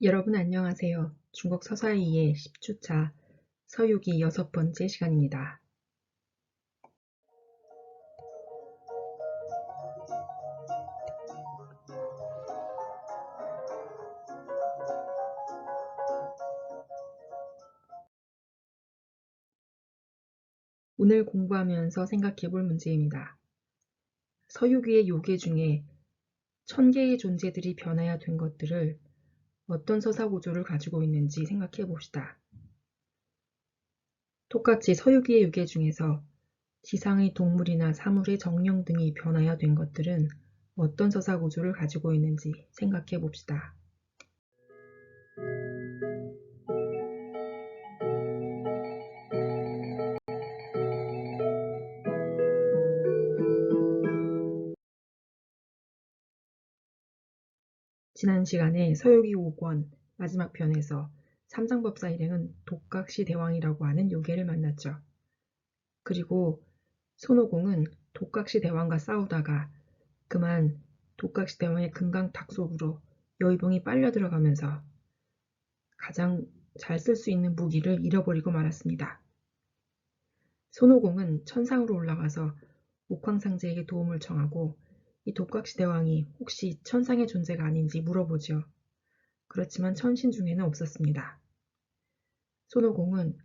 여러분 안녕하세요. 중국 서사이의 10주차 서유기 6번째 시간입니다. 오늘 공부하면서 생각해 볼 문제입니다. 서유기의 요괴 중에 1000개의 존재들이 변화야 된 것들을 어떤 서사 구조를 가지고 있는지 생각해 봅시다. 똑같이 서유기의 요괴 중에서 지상의 동물이나 사물의 정령 등이 변화야 된 것들은 어떤 서사 구조를 가지고 있는지 생각해 봅시다. 지난 시간에 서유기 5권 마지막 편에서 삼장법사 일행은 독각시 대왕이라고 하는 요괴를 만났죠. 그리고 손오공은 독각시 대왕과 싸우다가 그만 독각시 대왕의 금강탁 속으로 여의봉이 빨려 들어가면서 가장 잘 쓸 수 있는 무기를 잃어버리고 말았습니다. 손오공은 천상으로 올라가서 옥황상제에게 도움을 청하고 이 독각시 대왕이 혹시 천상의 존재가 아닌지 물어보죠. 그렇지만 천신 중에는 없었습니다. 손오공은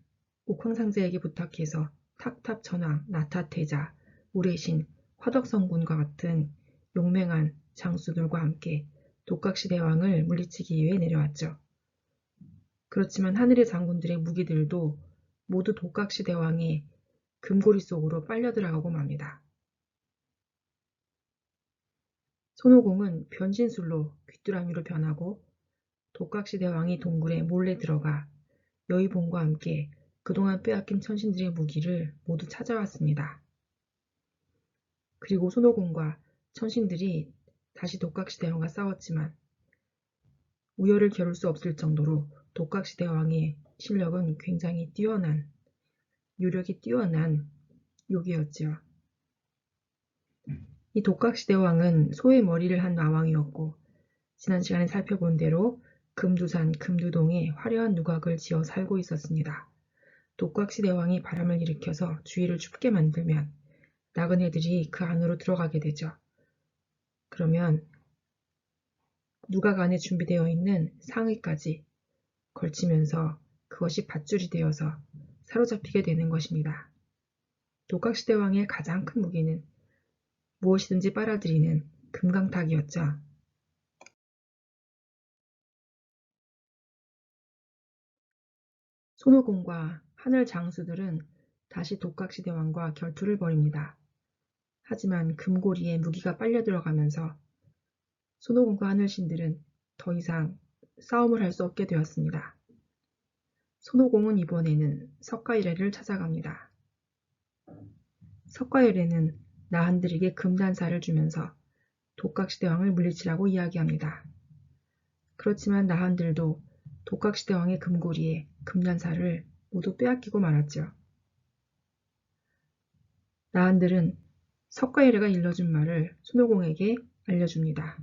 옥황상제에게 부탁해서 탁탑천왕, 나타태자, 우레신, 화덕성군과 같은 용맹한 장수들과 함께 독각시 대왕을 물리치기 위해 내려왔죠. 그렇지만 하늘의 장군들의 무기들도 모두 독각시 대왕의 금고리 속으로 빨려 들어가고 맙니다. 손오공은 변신술로 귀뚜라미로 변하고 독각시 대왕이 동굴에 몰래 들어가 여의봉과 함께 그동안 빼앗긴 천신들의 무기를 모두 찾아왔습니다. 그리고 손오공과 천신들이 다시 독각시 대왕과 싸웠지만 우열을 겨룰 수 없을 정도로 독각시 대왕의 실력은 굉장히 뛰어난, 요력이 뛰어난 요괴였죠. 이 독각시 대왕은 소의 머리를 한 마왕이었고 지난 시간에 살펴본 대로 금두산, 금두동에 화려한 누각을 지어 살고 있었습니다. 독각시 대왕이 바람을 일으켜서 주위를 춥게 만들면 나그네들이 그 안으로 들어가게 되죠. 그러면 누각 안에 준비되어 있는 상의까지 걸치면서 그것이 밧줄이 되어서 사로잡히게 되는 것입니다. 독각시 대왕의 가장 큰 무기는 무엇이든지 빨아들이는 금강탁이었죠. 손오공과 하늘 장수들은 다시 독각시 대왕과 결투를 벌입니다. 하지만 금고리에 무기가 빨려 들어가면서 손오공과 하늘신들은 더 이상 싸움을 할 수 없게 되었습니다. 손오공은 이번에는 석가이래를 찾아갑니다. 석가이래는 나한들에게 금단사를 주면서 독각시대왕을 물리치라고 이야기합니다. 그렇지만 나한들도 독각시대왕의 금고리에 금단사를 모두 빼앗기고 말았죠. 나한들은 석가이래가 일러준 말을 손오공에게 알려줍니다.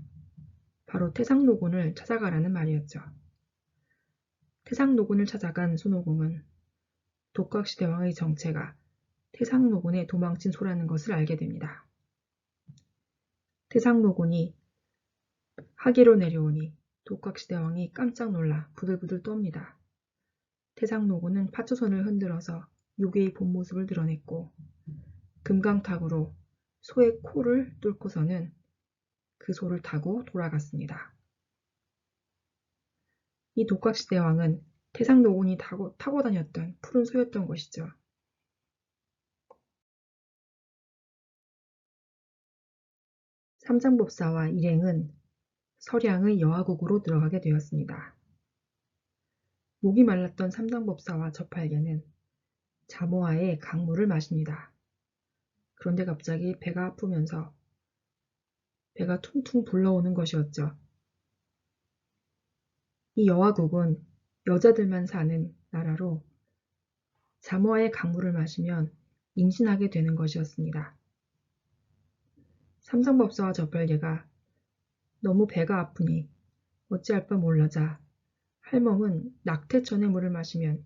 바로 태상노곤을 찾아가라는 말이었죠. 태상노곤을 찾아간 손오공은 독각시대왕의 정체가 태상노곤에 도망친 소라는 것을 알게 됩니다. 태상노곤이 하계로 내려오니 독각시대왕이 깜짝 놀라 부들부들 떱니다. 태상노곤은 파초선을 흔들어서 요괴의 본 모습을 드러냈고 금강탁으로 소의 코를 뚫고서는 그 소를 타고 돌아갔습니다. 이 독각시대왕은 태상노곤이 타고 다녔던 푸른 소였던 것이죠. 삼장법사와 일행은 서량의 여하국으로 들어가게 되었습니다. 목이 말랐던 삼장법사와 저팔계는 자모아의 강물을 마십니다. 그런데 갑자기 배가 아프면서 배가 퉁퉁 불러오는 것이었죠. 이 여하국은 여자들만 사는 나라로 자모아의 강물을 마시면 임신하게 되는 것이었습니다. 삼성법사와 저팔계가 너무 배가 아프니 어찌할 바 몰라자 할멈은 낙태천의 물을 마시면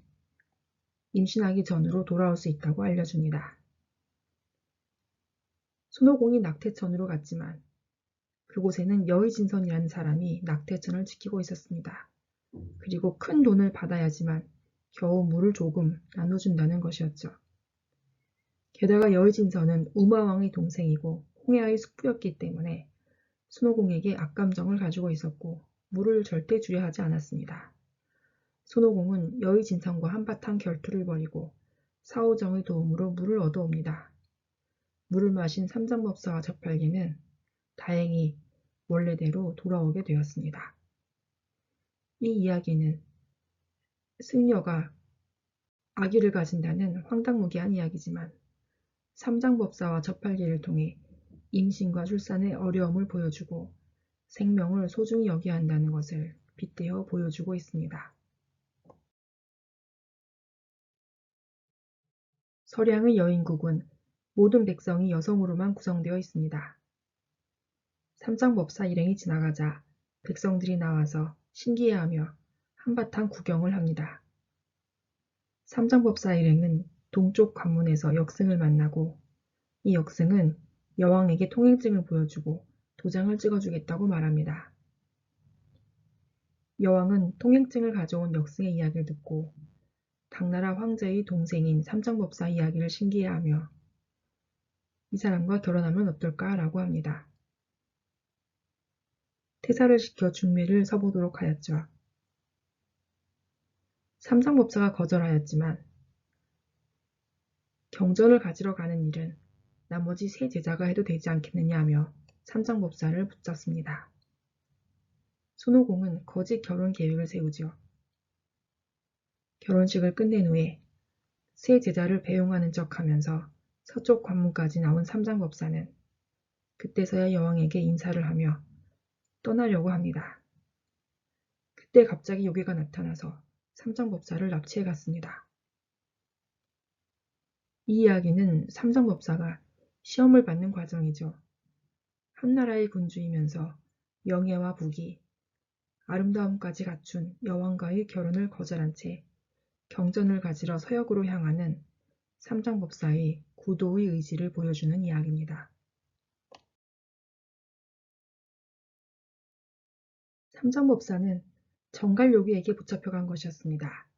임신하기 전으로 돌아올 수 있다고 알려줍니다. 손오공이 낙태천으로 갔지만 그곳에는 여의진선이라는 사람이 낙태천을 지키고 있었습니다. 그리고 큰 돈을 받아야지만 겨우 물을 조금 나눠준다는 것이었죠. 게다가 여의진선은 우마왕의 동생이고 홍해아의 숙부였기 때문에 손오공에게 악감정을 가지고 있었고 물을 절대 주려 하지 않았습니다. 손오공은 여의진선과 한바탕 결투를 벌이고 사오정의 도움으로 물을 얻어옵니다. 물을 마신 삼장법사와 저팔계는 다행히 원래대로 돌아오게 되었습니다. 이 이야기는 승려가 아기를 가진다는 황당무계한 이야기지만 삼장법사와 저팔계를 통해 임신과 출산의 어려움을 보여주고 생명을 소중히 여겨야 한다는 것을 빗대어 보여주고 있습니다. 서량의 여인국은 모든 백성이 여성으로만 구성되어 있습니다. 삼장법사 일행이 지나가자 백성들이 나와서 신기해하며 한바탕 구경을 합니다. 삼장법사 일행은 동쪽 관문에서 역승을 만나고 이 역승은 여왕에게 통행증을 보여주고 도장을 찍어주겠다고 말합니다. 여왕은 통행증을 가져온 역승의 이야기를 듣고 당나라 황제의 동생인 삼장법사 이야기를 신기해하며 이 사람과 결혼하면 어떨까 라고 합니다. 태사를 시켜 중매를 서보도록 하였죠. 삼장법사가 거절하였지만 경전을 가지러 가는 일은 나머지 세 제자가 해도 되지 않겠느냐 하며 삼장법사를 붙잡습니다. 손오공은 거짓 결혼 계획을 세우죠. 결혼식을 끝낸 후에 세 제자를 배웅하는 척하면서 서쪽 관문까지 나온 삼장법사는 그때서야 여왕에게 인사를 하며 떠나려고 합니다. 그때 갑자기 요괴가 나타나서 삼장법사를 납치해 갔습니다. 이 이야기는 삼장법사가 시험을 받는 과정이죠. 한나라의 군주이면서 명예와 부귀, 아름다움까지 갖춘 여왕과의 결혼을 거절한 채 경전을 가지러 서역으로 향하는 삼장법사의 구도의 의지를 보여주는 이야기입니다. 삼장법사는 정갈요괴에게 붙잡혀간 것이었습니다.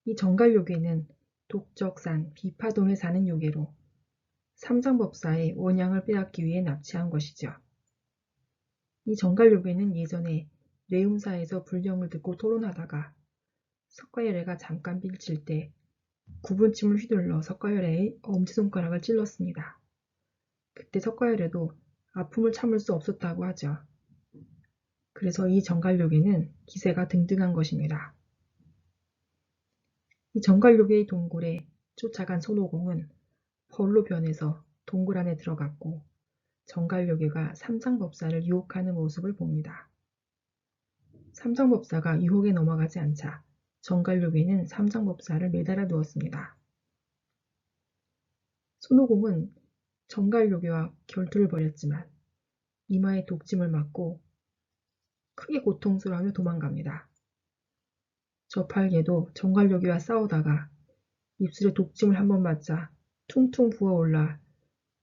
이 정갈요괴는 독적산 비파동에 사는 요괴로 삼장법사의 원양을 빼앗기 위해 납치한 것이죠. 이 정갈요괴는 예전에 뇌음사에서 불령을 듣고 토론하다가 석가열애가 잠깐 삐칠 때 구분침을 휘둘러 석가열애의 엄지손가락을 찔렀습니다. 그때 석가열애도 아픔을 참을 수 없었다고 하죠. 그래서 이 정갈요괴는 기세가 등등한 것입니다. 이 정갈요괴의 동굴에 쫓아간 손오공은 벌로 변해서 동굴 안에 들어갔고 정갈요괴가 삼장법사를 유혹하는 모습을 봅니다. 삼장법사가 유혹에 넘어가지 않자 정갈요괴는 삼장법사를 매달아 두었습니다. 손오공은 정갈요괴와 결투를 벌였지만 이마에 독침을 맞고 크게 고통스러워하며 도망갑니다. 저팔계도 정갈요괴와 싸우다가 입술에 독침을 한번 맞자 퉁퉁 부어올라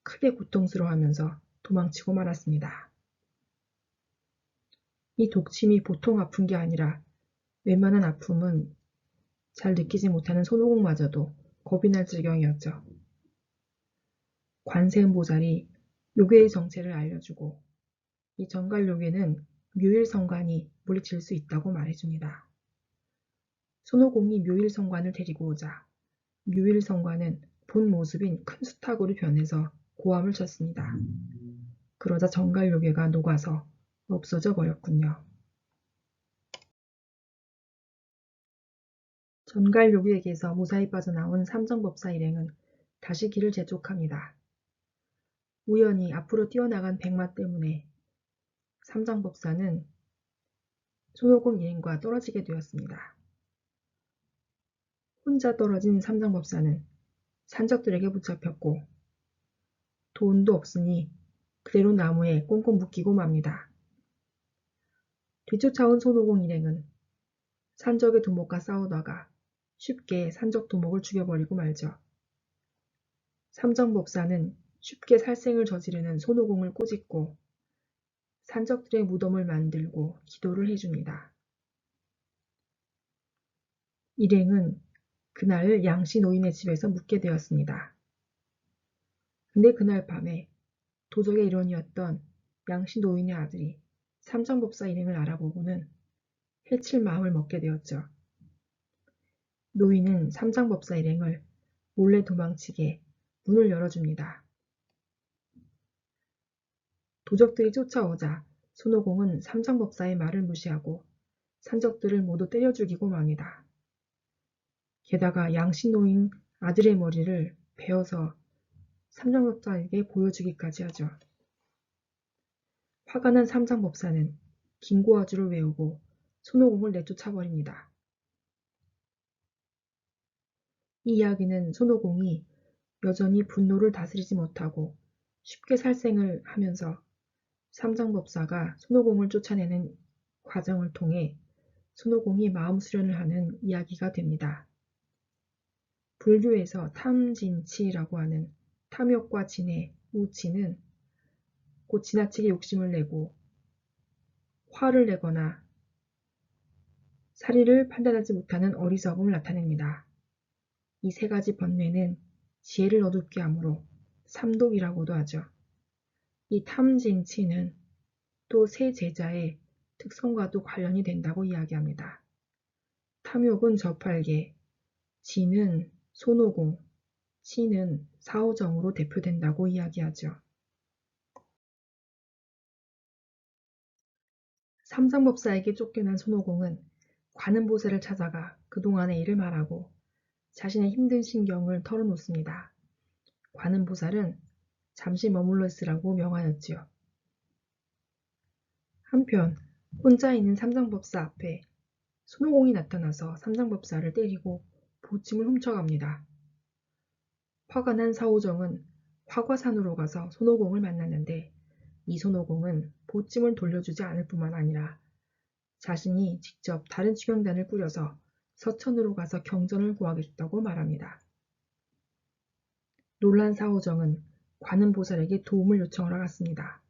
크게 고통스러워하면서 도망치고 말았습니다. 이 독침이 보통 아픈 게 아니라 웬만한 아픔은 잘 느끼지 못하는 손오공마저도 겁이 날 지경이었죠. 관세음보살이 요괴의 정체를 알려주고 이 정갈요괴는 묘일성관이 물리칠 수 있다고 말해줍니다. 손오공이 묘일성관을 데리고 오자 묘일성관은 본 모습인 큰 수탉으로 변해서 고함을 쳤습니다. 그러자 정갈요괴가 녹아서 없어져 버렸군요. 정갈요괴에게서 무사히 빠져나온 삼정법사 일행은 다시 길을 재촉합니다. 우연히 앞으로 뛰어나간 백마 때문에 삼장법사는 손오공 일행과 떨어지게 되었습니다. 혼자 떨어진 삼장법사는 산적들에게 붙잡혔고 돈도 없으니 그대로 나무에 꽁꽁 묶이고 맙니다. 뒤쫓아온 손오공 일행은 산적의 두목과 싸우다가 쉽게 산적 두목을 죽여버리고 말죠. 삼정법사는 쉽게 살생을 저지르는 손오공을 꼬집고 산적들의 무덤을 만들고 기도를 해줍니다. 일행은 그날 양씨 노인의 집에서 묵게 되었습니다. 근데 그날 밤에 도적의 일원이었던 양씨 노인의 아들이 삼정법사 일행을 알아보고는 해칠 마음을 먹게 되었죠. 노인은 삼정법사 일행을 몰래 도망치게 문을 열어줍니다. 도적들이 쫓아오자 손오공은 삼정법사의 말을 무시하고 산적들을 모두 때려 죽이고 맙니다. 게다가 양씨 노인 아들의 머리를 베어서 삼정법사에게 보여주기까지 하죠. 화가 난 삼정법사는 김고아주를 외우고 손오공을 내쫓아버립니다. 이 이야기는 손오공이 여전히 분노를 다스리지 못하고 쉽게 살생을 하면서 삼정법사가 손오공을 쫓아내는 과정을 통해 손오공이 마음 수련을 하는 이야기가 됩니다. 불교에서 탐진치라고 하는 탐욕과 진의 우치는 곧 지나치게 욕심을 내고 화를 내거나 사리를 판단하지 못하는 어리석음을 나타냅니다. 이 세 가지 번뇌는 지혜를 어둡게 하므로 삼독이라고도 하죠. 이 탐진치는 또 세 제자의 특성과도 관련이 된다고 이야기합니다. 탐욕은 저팔계, 진은 손오공, 치는 사오정으로 대표된다고 이야기하죠. 삼상법사에게 쫓겨난 손오공은 관음보살을 찾아가 그동안의 일을 말하고 자신의 힘든 신경을 털어놓습니다. 관음보살은 잠시 머물러 있으라고 명하였지요. 한편 혼자 있는 삼상법사 앞에 손오공이 나타나서 삼상법사를 때리고 보침을 훔쳐갑니다. 화가 난 사오정은 화과산으로 가서 손오공을 만났는데 이 손오공은 보침을 돌려주지 않을 뿐만 아니라 자신이 직접 다른 추경단을 꾸려서 서천으로 가서 경전을 구하겠다고 말합니다. 놀란 사오정은 관음보살에게 도움을 요청하러 갔습니다.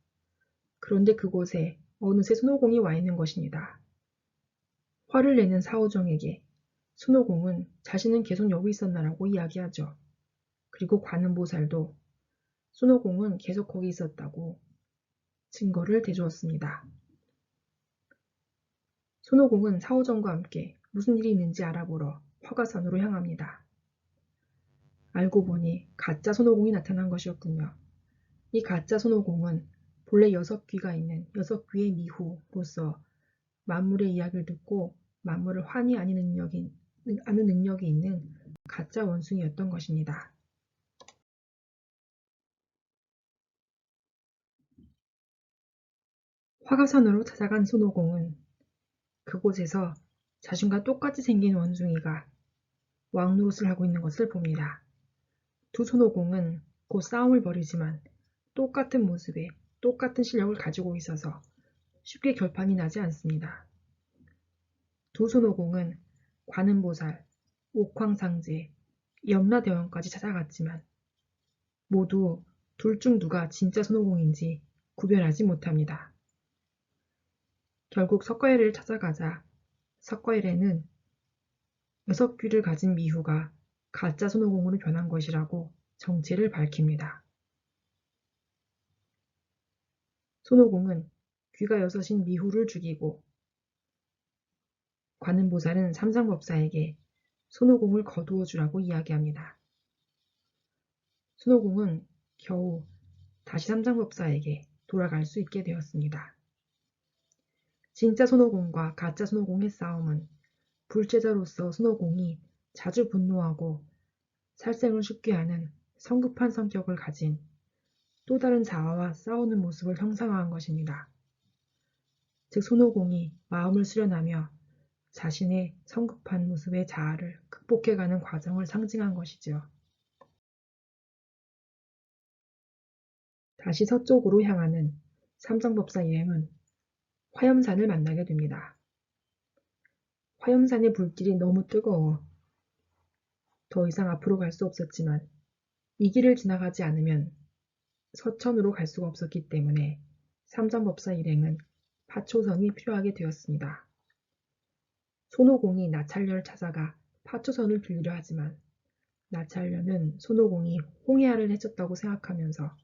그런데 그곳에 어느새 손오공이 와 있는 것입니다. 화를 내는 사오정에게 손오공은 자신은 계속 여기 있었나라고 이야기하죠. 그리고 관음보살도 손오공은 계속 거기 있었다고 증거를 대주었습니다. 손오공은 사오정과 함께 무슨 일이 있는지 알아보러 화가산으로 향합니다. 알고 보니 가짜 손오공이 나타난 것이었군요. 이 가짜 손오공은 본래 6귀가 있는 6귀의 미후로서 만물의 이야기를 듣고 만물을 환히 아는 능력이 있는 가짜 원숭이였던 것입니다. 화가산으로 찾아간 손오공은 그곳에서 자신과 똑같이 생긴 원숭이가 왕노릇을 하고 있는 것을 봅니다. 두 손오공은 곧 싸움을 벌이지만 똑같은 모습에 똑같은 실력을 가지고 있어서 쉽게 결판이 나지 않습니다. 두 손오공은 관음보살, 옥황상제, 염라대왕까지 찾아갔지만 모두 둘 중 누가 진짜 손오공인지 구별하지 못합니다. 결국 석가일을 찾아가자 석가일에는 6귀를 가진 미후가 가짜 손오공으로 변한 것이라고 정체를 밝힙니다. 손오공은 귀가 6인 미후를 죽이고 관음보살은 삼상법사에게 손오공을 거두어 주라고 이야기합니다. 손오공은 겨우 다시 삼상법사에게 돌아갈 수 있게 되었습니다. 진짜 손오공과 가짜 손오공의 싸움은 불제자로서 손오공이 자주 분노하고 살생을 쉽게 하는 성급한 성격을 가진 또 다른 자아와 싸우는 모습을 형상화한 것입니다. 즉 손오공이 마음을 수련하며 자신의 성급한 모습의 자아를 극복해가는 과정을 상징한 것이죠. 다시 서쪽으로 향하는 삼성법사 일행은 화염산을 만나게 됩니다. 화염산의 불길이 너무 뜨거워 더 이상 앞으로 갈 수 없었지만 이 길을 지나가지 않으면 서천으로 갈 수가 없었기 때문에 삼장법사 일행은 파초선이 필요하게 되었습니다. 손오공이 나찰녀를 찾아가 파초선을 빌리려 하지만 나찰녀는 손오공이 홍해아를 해쳤다고 생각하면서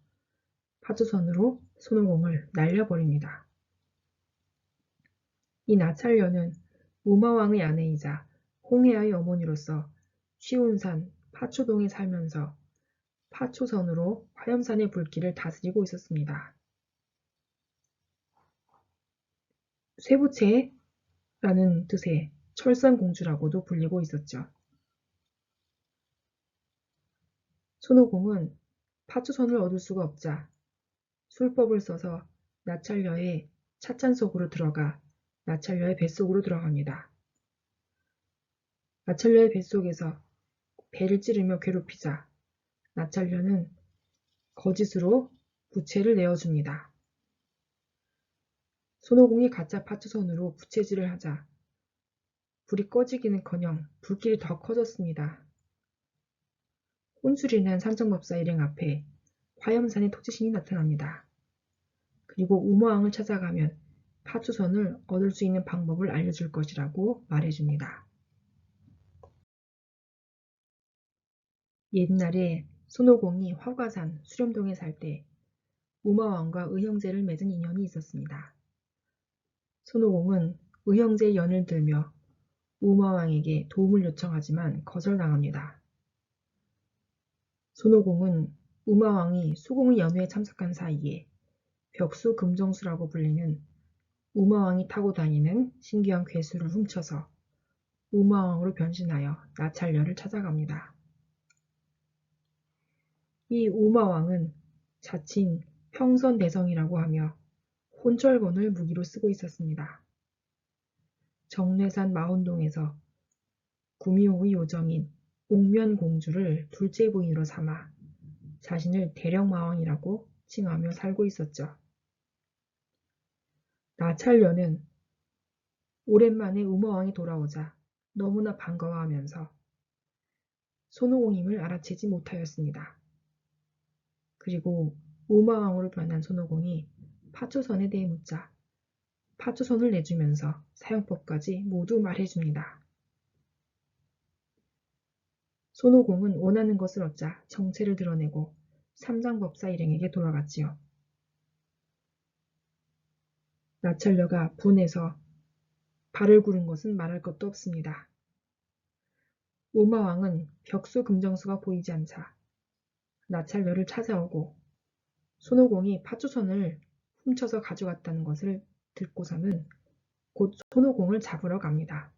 파초선으로 손오공을 날려버립니다. 이 나찰녀는 우마왕의 아내이자 홍해아의 어머니로서 쉬운산 파초동에 살면서 파초선으로 화염산의 불길을 다스리고 있었습니다. 쇠부채라는 뜻의 철선공주라고도 불리고 있었죠. 손오공은 파초선을 얻을 수가 없자 술법을 써서 나찰녀의 찻잔 속으로 들어가 나찰녀의 뱃속으로 들어갑니다. 나찰녀의 뱃속에서 배를 찌르며 괴롭히자 나찰녀는 거짓으로 부채를 내어줍니다. 손오공이 가짜 파초선으로 부채질을 하자 불이 꺼지기는커녕 불길이 더 커졌습니다. 혼술이 난 삼정법사 일행 앞에 화염산의 토지신이 나타납니다. 그리고 우마왕을 찾아가면 파초선을 얻을 수 있는 방법을 알려줄 것이라고 말해줍니다. 옛날에 손오공이 화과산 수렴동에 살 때 우마왕과 의형제를 맺은 인연이 있었습니다. 손오공은 의형제의 연을 들며 우마왕에게 도움을 요청하지만 거절당합니다. 손오공은 우마왕이 수공의 연회에 참석한 사이에 벽수 금정수라고 불리는 우마왕이 타고 다니는 신기한 괴수를 훔쳐서 우마왕으로 변신하여 나찰녀를 찾아갑니다. 이 우마왕은 자칭 평선대성이라고 하며 혼철권을 무기로 쓰고 있었습니다. 정례산 마운동에서 구미호의 요정인 옥면공주를 둘째 부인으로 삼아 자신을 대령마왕이라고 칭하며 살고 있었죠. 나찰녀는 오랜만에 우마왕이 돌아오자 너무나 반가워하면서 손오공임을 알아채지 못하였습니다. 그리고 우마왕으로 변한 손오공이 파초선에 대해 묻자 파초선을 내주면서 사용법까지 모두 말해줍니다. 손오공은 원하는 것을 얻자 정체를 드러내고 삼장법사 일행에게 돌아갔지요. 나찰녀가 분해서 발을 구른 것은 말할 것도 없습니다. 우마왕은 벽수 금정수가 보이지 않자 나찰녀를 찾아오고 손오공이 파초선을 훔쳐서 가져갔다는 것을 듣고서는 곧 손오공을 잡으러 갑니다.